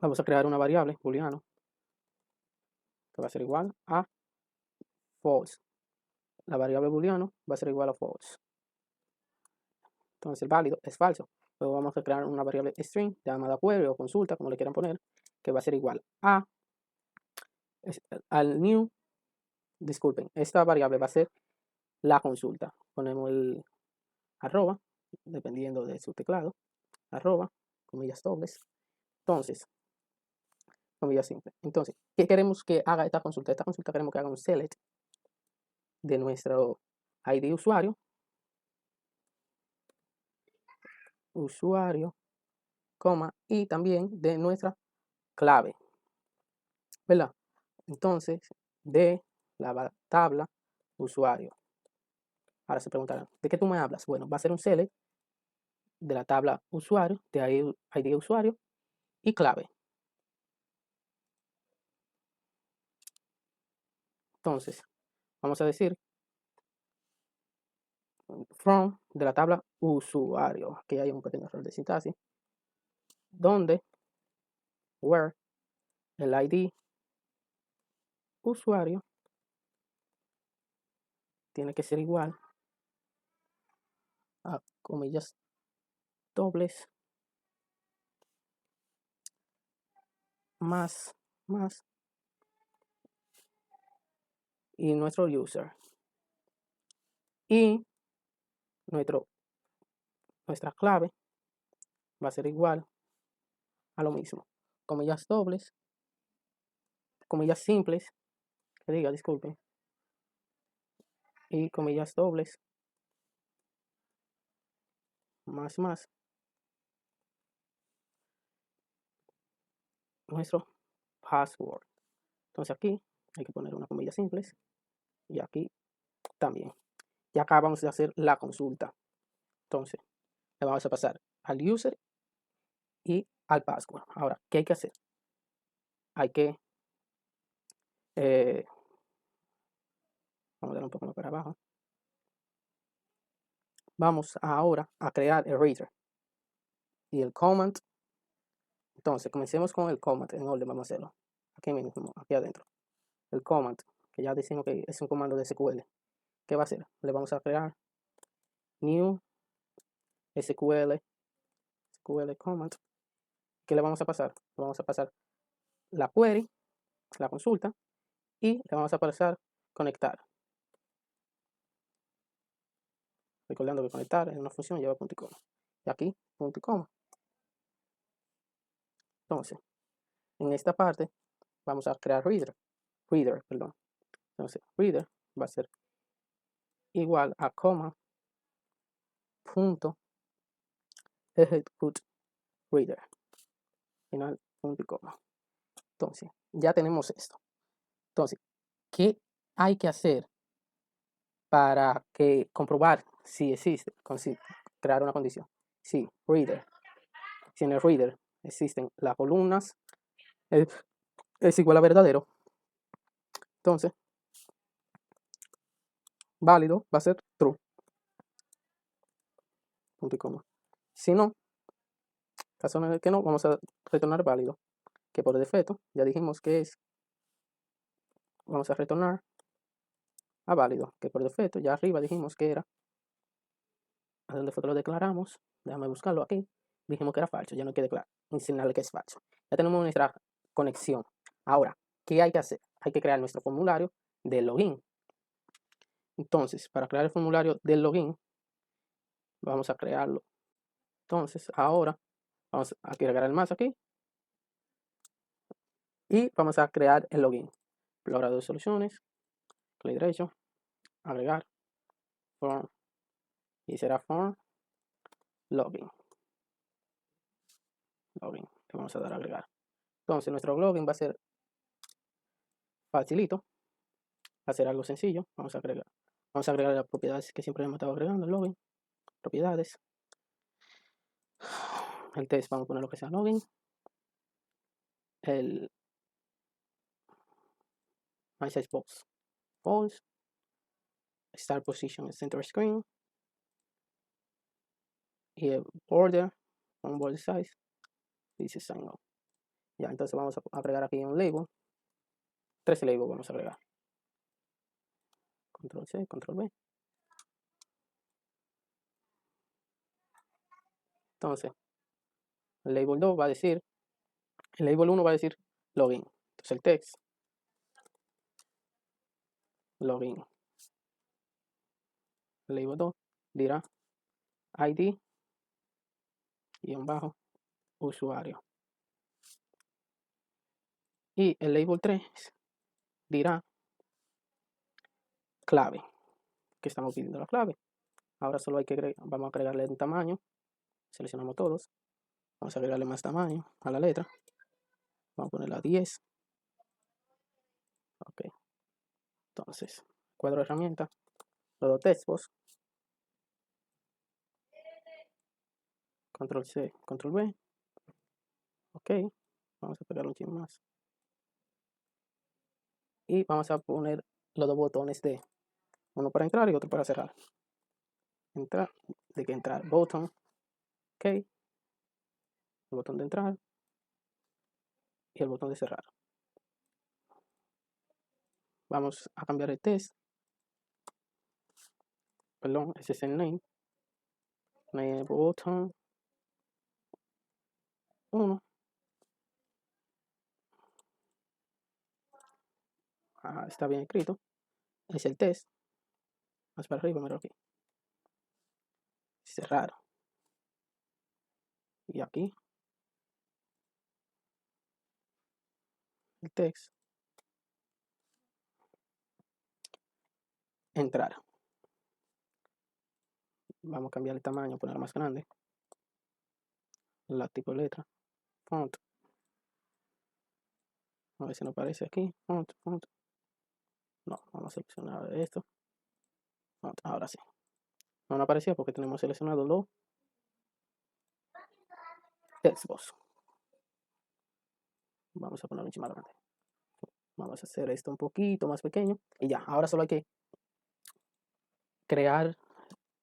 vamos a crear una variable booleano que va a ser igual a false. La variable booleano va a ser igual a false. Entonces el válido es falso. Luego vamos a crear una variable string llamada query o consulta, como le quieran poner, que va a ser igual a al new. Disculpen, esta variable va a ser la consulta. Ponemos el arroba, dependiendo de su teclado, arroba, comillas dobles. Entonces, comillas simples. Entonces, ¿qué queremos que haga esta consulta? Esta consulta queremos que haga un select de nuestro ID usuario, coma, y también de nuestra clave, ¿verdad? Entonces, de la tabla usuario. Ahora se preguntarán, ¿de qué tú me hablas? Bueno, va a ser un select de la tabla usuario, de ID usuario y clave. Entonces, vamos a decir from de la tabla usuario. Aquí hay un pequeño error de sintaxis. Donde, where, el ID usuario tiene que ser igual a comillas dobles más y nuestro user. Y nuestra clave va a ser igual a lo mismo. Comillas dobles, comillas simples, que diga, disculpen, y comillas dobles más nuestro password. Entonces aquí hay que poner una comilla simples y aquí también. Y acá vamos a hacer la consulta. Entonces le vamos a pasar al user y al password. Ahora, ¿qué hay que hacer? Hay que vamos a dar un poco más para abajo. Vamos ahora a crear el reader y el command. Entonces comencemos con el command en orden. Vamos a hacerlo aquí mismo, aquí adentro. El command, que ya decimos que es un comando de SQL. ¿Qué va a hacer? Le vamos a crear new SQL command. ¿Qué le vamos a pasar? Le vamos a pasar la query, la consulta, y le vamos a pasar conectar. Recordando que conectar es una función, lleva punto y coma. Y aquí, punto y coma. Entonces, en esta parte vamos a crear reader, perdón. Entonces, reader va a ser igual a coma punto execute reader. Final, punto y coma. Entonces, ya tenemos esto. Entonces, ¿qué hay que hacer para comprobar si existe, crear una condición? Si reader, si en el reader existen las columnas, es igual a verdadero. Entonces, válido va a ser true. Punto y coma. Si no, caso en el que no, vamos a retornar válido, que por defecto ya dijimos que es, vamos a retornar a válido, que por defecto ya arriba dijimos que era, a donde fue que lo declaramos, déjame buscarlo aquí, dijimos que era falso, ya no queda claro, enseñarle que es falso. Ya tenemos nuestra conexión. Ahora, ¿qué hay que hacer? Hay que crear nuestro formulario de login. Entonces, para crear el formulario del login, vamos a crearlo. Entonces, ahora vamos a agregar el más aquí y vamos a crear el login. Explorador de soluciones, clic derecho, agregar, form, y será form login. Login, que vamos a dar a agregar. Entonces, nuestro login va a ser facilito, va a ser algo sencillo. Vamos a agregar Vamos a agregar las propiedades que siempre hemos estado agregando, el login, propiedades. El test vamos a poner lo que sea login. El MySizebox false. Start position es center screen. Y el border, un border size, dice sign up. Ya, entonces vamos a agregar aquí un label. 13 labels vamos a agregar. Control C, Control V. Entonces, el label 2 va a decir, el label 1 va a decir login. Entonces el text, login. El label 2 dirá ID bajo usuario. Y el label 3 dirá clave, que estamos pidiendo la clave. Ahora solo hay que vamos a agregarle un tamaño. Seleccionamos todos. Vamos a agregarle más tamaño a la letra. Vamos a ponerla a 10. Ok. Entonces, cuadro de herramientas. Los dos textos. Control C, Control V. Ok. Vamos a pegar un chin más. Y vamos a poner los dos botones de uno para entrar y otro para cerrar. Entrar, de que entrar, botón. Ok. El botón de entrar y el botón de cerrar. Vamos a cambiar el test. Perdón, ese es el name. Name botón 1. Está bien escrito. Es el test. Más para arriba, mira aquí. Cerrar. Y aquí. El text. Entrar. Vamos a cambiar el tamaño, ponerlo más grande. La tipo de letra. Font. A ver si no aparece aquí. Font. No, vamos a seleccionar esto. Font. Ahora sí. No aparecía porque tenemos seleccionado los textbox. Vamos a ponerlo más grande. Vamos a hacer esto un poquito más pequeño. Y ya, ahora solo hay que crear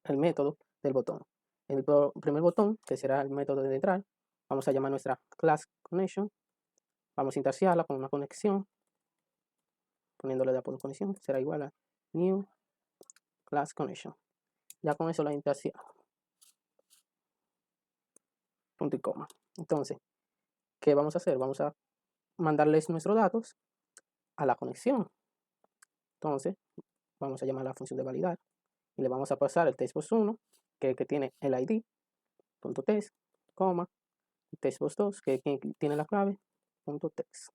el método del botón. El primer botón, que será el método de entrar, vamos a llamar nuestra class connection. Vamos a interciarla con una conexión. Poniéndole de conexión, será igual a new class connection. Ya con eso la intercia. Punto y coma. Entonces, ¿qué vamos a hacer? Vamos a mandarles nuestros datos a la conexión. Entonces, vamos a llamar a la función de validar y le vamos a pasar el testbox1, que es el que tiene el ID, punto test, coma, testbox2, que es el que tiene la clave, punto text.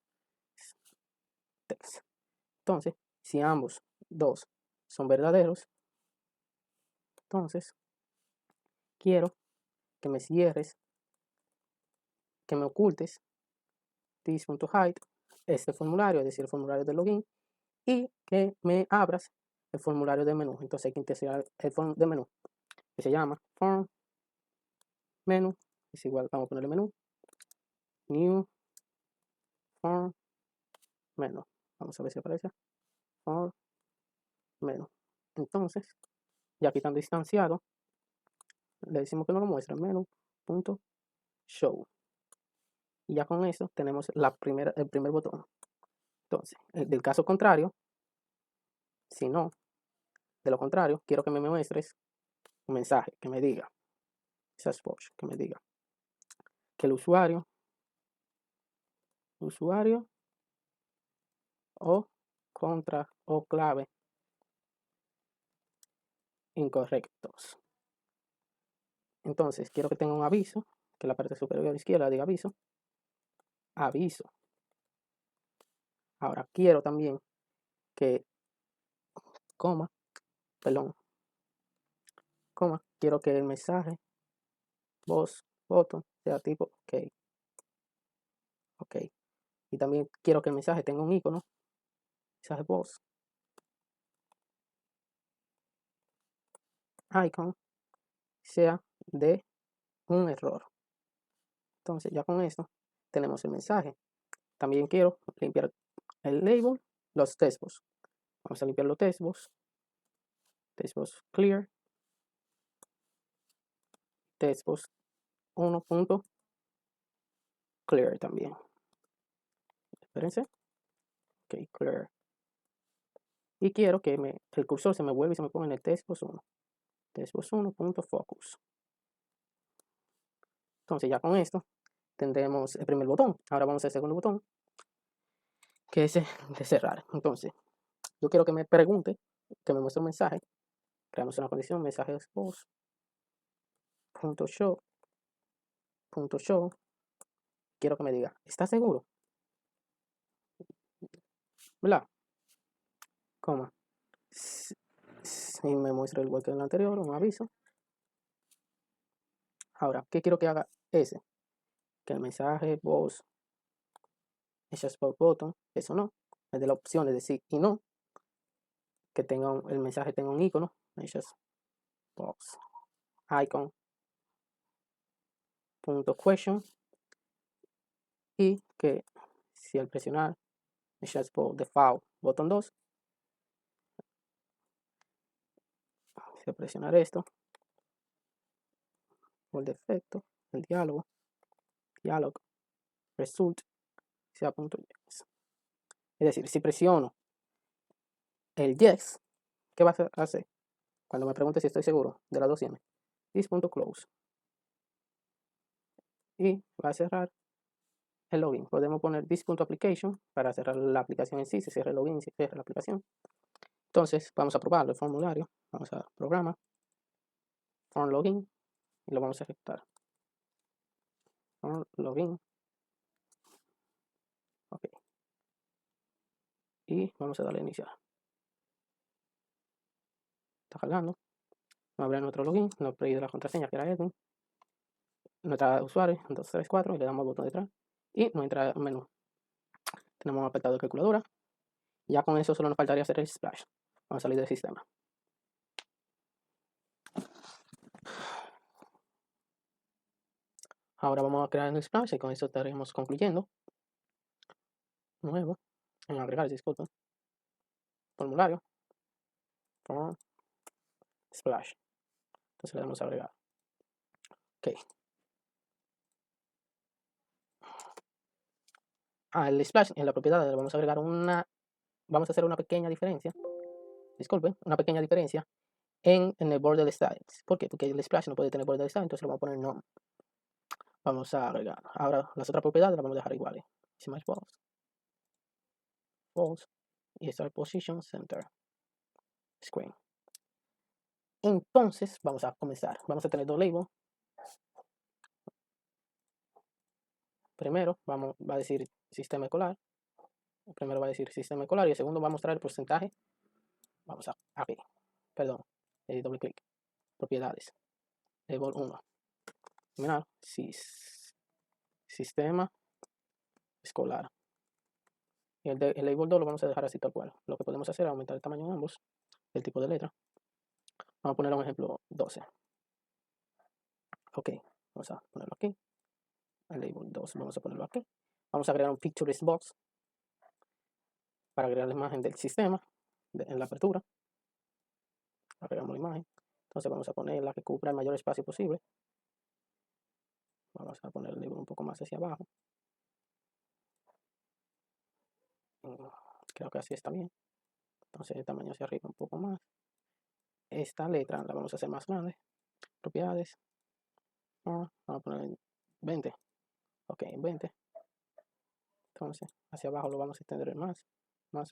Entonces, si ambos dos son verdaderos, entonces quiero que me cierres, que me ocultes this.hide, este formulario, es decir, el formulario de login, y que me abras el formulario de menú. Entonces hay que integrar el form de menú, que se llama form menú, es igual, vamos a ponerle menú, new form menú. Vamos a ver si aparece form menú. Entonces, ya aquí están distanciados, le decimos que no lo muestre menú.show. Y ya con eso tenemos el primer botón. Entonces, del caso contrario, si no, de lo contrario, quiero que me muestres un mensaje que me diga, que me diga que el usuario o o clave incorrectos. Entonces, quiero que tenga un aviso, que la parte superior izquierda diga aviso. Ahora quiero también que, coma, perdón, quiero que el mensaje, botón, sea tipo ok. Y también quiero que el mensaje tenga un icono, mensaje voz, icon sea de un error. Entonces ya con esto tenemos el mensaje. También quiero limpiar el label, los textbox. Vamos a limpiar los textbox. Textbox clear. Textbox 1.clear también. Espérense. Ok, clear. Y quiero que el cursor se me vuelva y se me ponga en el textbox 1. Textbox 1.focus. Entonces ya con esto tendremos el primer botón. Ahora vamos al segundo botón, que es el de cerrar. Entonces, yo quiero que me pregunte, que me muestre un mensaje. Creamos una condición, mensaje expose, punto show, punto show. Quiero que me diga, ¿estás seguro? ¿Verdad? Coma. Si me muestra igual que en el anterior, un aviso. Ahora, ¿qué quiero que haga ese? Que el mensaje voz, ese spot button, eso no. Es de la opción de sí y no. Que tenga el mensaje tenga un icono. Box icon punto question, y que si al presionar default botón 2, si al presionar esto por defecto el diálogo result sea punto yes. Es decir, si presiono el yes, ¿qué va a hacer? Cuando me pregunte si estoy seguro de las dos opciones, this.close, y va a cerrar el login. Podemos poner this.application para cerrar la aplicación en sí, se cierra el login y se cierra la aplicación. Entonces vamos a probarlo, el formulario. Vamos a programa, form login, y lo vamos a ejecutar. Form login. Ok. Y vamos a darle a iniciar. Está cargando. Vamos a abrir nuestro login, nos pide la contraseña que era Edwin. Nuestra usuario, 234, y le damos al botón detrás. Y nos entra el menú. Tenemos un apartado de calculadora. Ya con eso solo nos faltaría hacer el splash. Vamos a salir del sistema. Ahora vamos a crear el splash y con eso estaremos concluyendo. Nuevo. En agregar, disculpen. Formulario. Form. Splash. Entonces le damos a agregar. Ok. Al splash, en la propiedad le vamos a agregar vamos a hacer una pequeña diferencia. Disculpen, una pequeña diferencia en el border styles. ¿Por qué? Porque el splash no puede tener border style, entonces lo vamos a poner no. Vamos a agregar. Ahora las otras propiedades las vamos a dejar iguales. Image false, y start position center screen. Entonces vamos a comenzar. Vamos a tener dos labels. Primero va a decir sistema escolar. Primero va a decir sistema escolar y el segundo va a mostrar el porcentaje. Vamos a abrir. Perdón. Doble clic. Propiedades. Label 1. Terminar. Sistema escolar. Y el label 2 lo vamos a dejar así tal cual. Lo que podemos hacer es aumentar el tamaño en ambos. El tipo de letra. Vamos a poner un ejemplo 12. Ok. Vamos a ponerlo aquí. El label 2 vamos a ponerlo aquí. Vamos a crear un pictures box para agregar la imagen del sistema en la apertura. Agregamos la imagen. Entonces vamos a poner la que cubra el mayor espacio posible. Vamos a poner el label un poco más hacia abajo. Creo que así está bien. Entonces el tamaño hacia arriba un poco más. Esta letra la vamos a hacer más grande. Propiedades. Vamos a poner 20. Ok, 20. Entonces hacia abajo lo vamos a extender más. Más.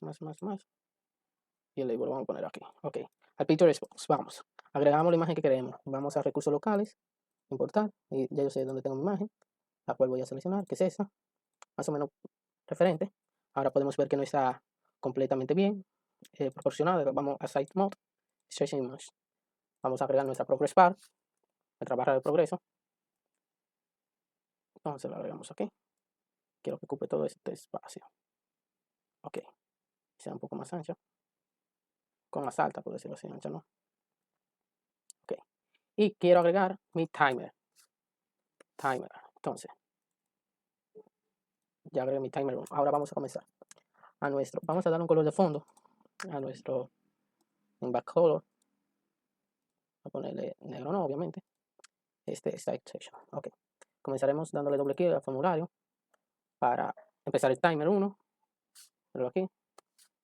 Y el label lo vamos a poner aquí. Ok. Al Pictures Box. Vamos. Agregamos la imagen que queremos. Vamos a recursos locales. Importar. Y ya yo sé dónde tengo mi imagen. La cual voy a seleccionar. Que es esa. Más o menos referente. Ahora podemos ver que no está completamente bien proporcionada. Vamos a Site Mode. Stretch Image. Vamos a agregar nuestra Progress Bar. Nuestra barra de progreso. Entonces lo agregamos aquí. Quiero que ocupe todo este espacio. Ok. Sea un poco más ancha. Con más alta, por decirlo así, ancha no. Ok. Y quiero agregar mi timer. Entonces, ya agregué mi timer 1. Ahora vamos a comenzar. Vamos a dar un color de fondo a nuestro back color. Voy a ponerle negro, no, obviamente. Este es type section. Ok. Comenzaremos dándole doble clic al formulario para empezar el timer 1. Pero aquí,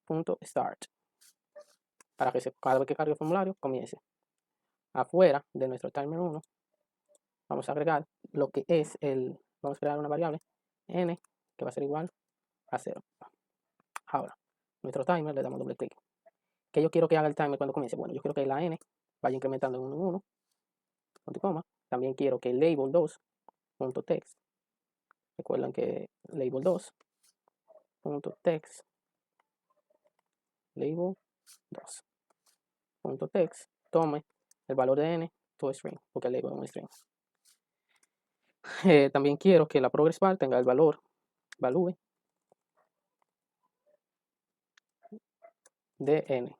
punto start. Para que cada vez que cargue el formulario comience. Afuera de nuestro timer 1 vamos a agregar lo que es vamos a crear una variable n que va a ser igual a 0. Ahora, nuestro timer le damos doble clic. ¿Qué yo quiero que haga el timer cuando comience? Bueno, yo quiero que la n vaya incrementando de 1 en 1, punto y coma. También quiero que el label 2.text, recuerden que label 2.text, label 2.text, tome el valor de n, to string, porque el label es un string. También quiero que la progress bar tenga el value de n,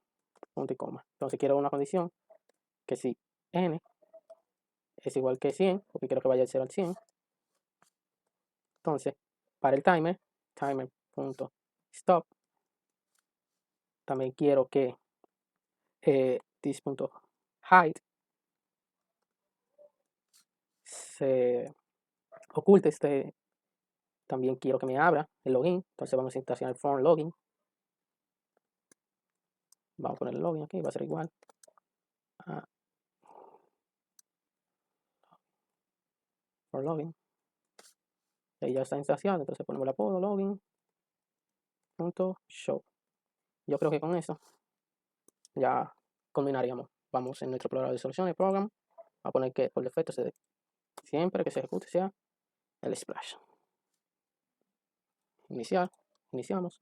punto y coma. Entonces quiero una condición que si n es igual que 100, porque quiero que vaya de 0 al 100, entonces para el timer.stop, también quiero que this.hide se oculte también quiero que me abra el login, entonces vamos a instanciar el form login. Vamos a poner el login aquí, va a ser igual a for login. Ahí ya está instanciado, entonces ponemos el apodo login.show. Yo creo que con eso ya combinaríamos. Vamos en nuestro explorador de soluciones, program, a poner que por defecto siempre que se ejecute sea el splash. Iniciamos.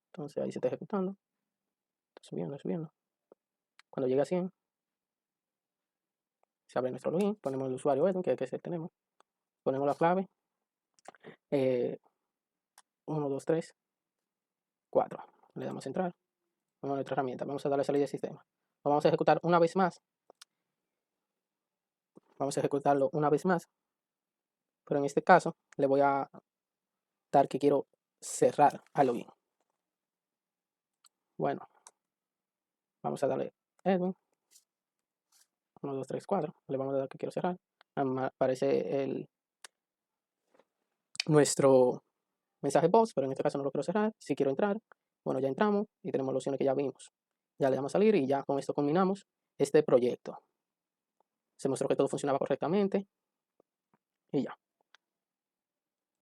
Entonces ahí se está ejecutando. Está subiendo. Cuando llegue a 100, se abre nuestro login, ponemos el usuario Edwin, que es el que tenemos. Ponemos la clave 1, 2, 3, 4. Le damos a entrar. Vamos a nuestra herramienta. Vamos a darle salida al sistema. Lo vamos a ejecutar una vez más. Vamos a ejecutarlo una vez más. Pero en este caso le voy a dar que quiero cerrar al login. Bueno, vamos a darle Edwin. 1, 2, 3, 4. Le vamos a dar que quiero cerrar. Aparece nuestro mensaje box, pero en este caso no lo quiero cerrar. Si quiero entrar, bueno, ya entramos y tenemos las opciones que ya vimos. Ya le damos a salir y ya con esto combinamos este proyecto. Se mostró que todo funcionaba correctamente y ya.